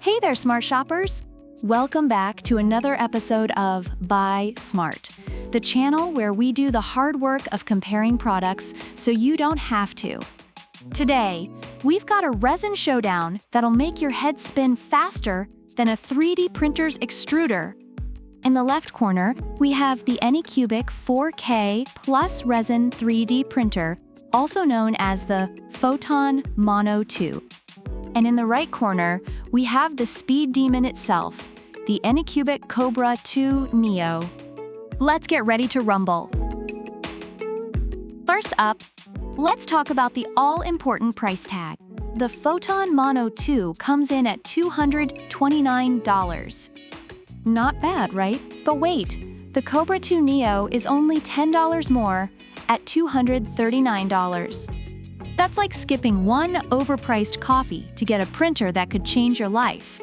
Hey there, smart shoppers! Welcome back to another episode of Buy Smart, the channel where we do the hard work of comparing products so you don't have to. Today, we've got a resin showdown that'll make your head spin faster than a 3D printer's extruder. In the left corner, we have the Anycubic 4K Plus Resin 3D printer, also known as the Photon Mono 2. And in the right corner, we have the speed demon itself, the Anycubic Kobra 2 Neo. Let's get ready to rumble. First up, let's talk about the all-important price tag. The Photon Mono 2 comes in at $229. Not bad, right? But wait, the Kobra 2 Neo is only $10 more at $239. That's like skipping one overpriced coffee to get a printer that could change your life.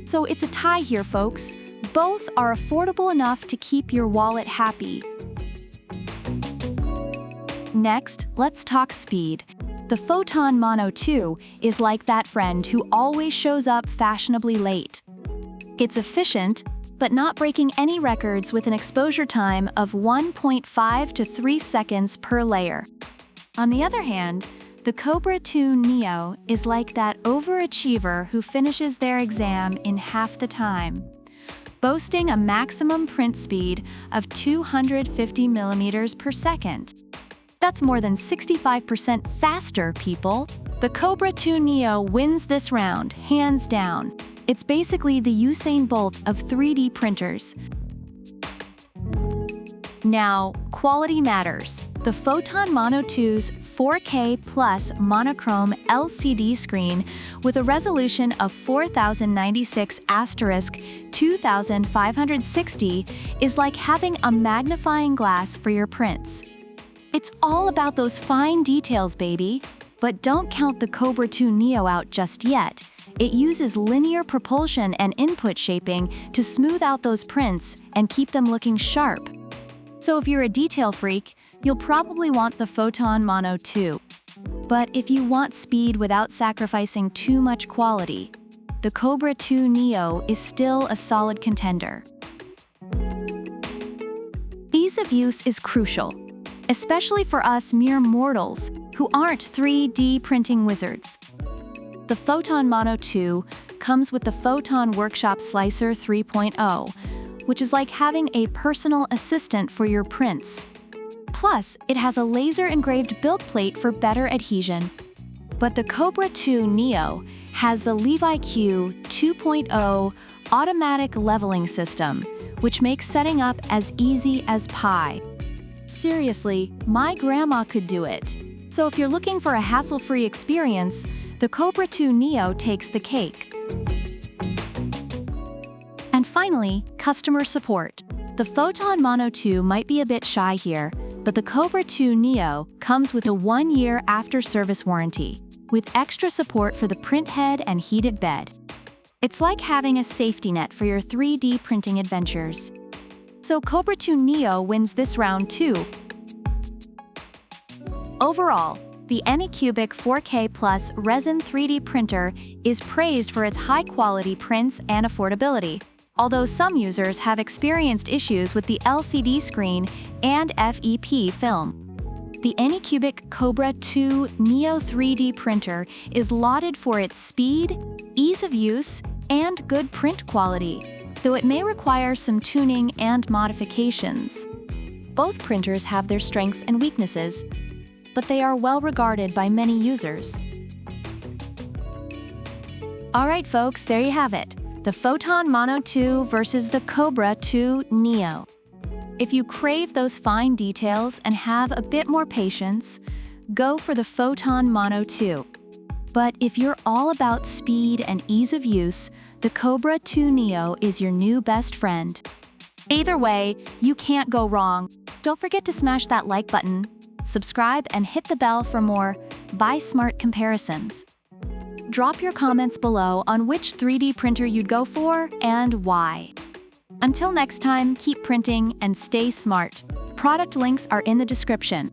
So it's a tie here, folks. Both are affordable enough to keep your wallet happy. Next, let's talk speed. The Photon Mono 2 is like that friend who always shows up fashionably late. It's efficient, but not breaking any records with an exposure time of 1.5 to 3 seconds per layer. On the other hand, the Kobra 2 Neo is like that overachiever who finishes their exam in half the time, boasting a maximum print speed of 250 millimeters per second. That's more than 65% faster, people. The Kobra 2 Neo wins this round, hands down. It's basically the Usain Bolt of 3D printers. Now, quality matters. The Photon Mono 2's 4K Plus monochrome LCD screen with a resolution of 4096*2560 is like having a magnifying glass for your prints. It's all about those fine details, baby. But don't count the Kobra 2 Neo out just yet. It uses linear propulsion and input shaping to smooth out those prints and keep them looking sharp. So if you're a detail freak, you'll probably want the Photon Mono 2. But if you want speed without sacrificing too much quality, the Kobra 2 Neo is still a solid contender. Ease of use is crucial, especially for us mere mortals who aren't 3D printing wizards. The Photon Mono 2 comes with the Photon Workshop Slicer 3.0, which is like having a personal assistant for your prints. Plus, it has a laser-engraved build plate for better adhesion. But the Kobra 2 Neo has the LeviQ 2.0 automatic leveling system, which makes setting up as easy as pie. Seriously, my grandma could do it. So if you're looking for a hassle-free experience, the Kobra 2 Neo takes the cake. And finally, customer support. The Photon Mono 2 might be a bit shy here, but the Kobra 2 Neo comes with a 1-year after-service warranty, with extra support for the print head and heated bed. It's like having a safety net for your 3D printing adventures. So Kobra 2 Neo wins this round too. Overall, the Anycubic 4K Plus Resin 3D printer is praised for its high-quality prints and affordability, although some users have experienced issues with the LCD screen and FEP film. The Anycubic Kobra 2 Neo 3D printer is lauded for its speed, ease of use, and good print quality, though it may require some tuning and modifications. Both printers have their strengths and weaknesses, but they are well regarded by many users. Alright folks, there you have it. The Photon Mono 2 versus the Kobra 2 Neo. If you crave those fine details and have a bit more patience, go for the Photon Mono 2. But if you're all about speed and ease of use, the Kobra 2 Neo is your new best friend. Either way, you can't go wrong. Don't forget to smash that like button, subscribe, and hit the bell for more Buy Smart comparisons. Drop your comments below on which 3D printer you'd go for and why. Until next time, keep printing and stay smart. Product links are in the description.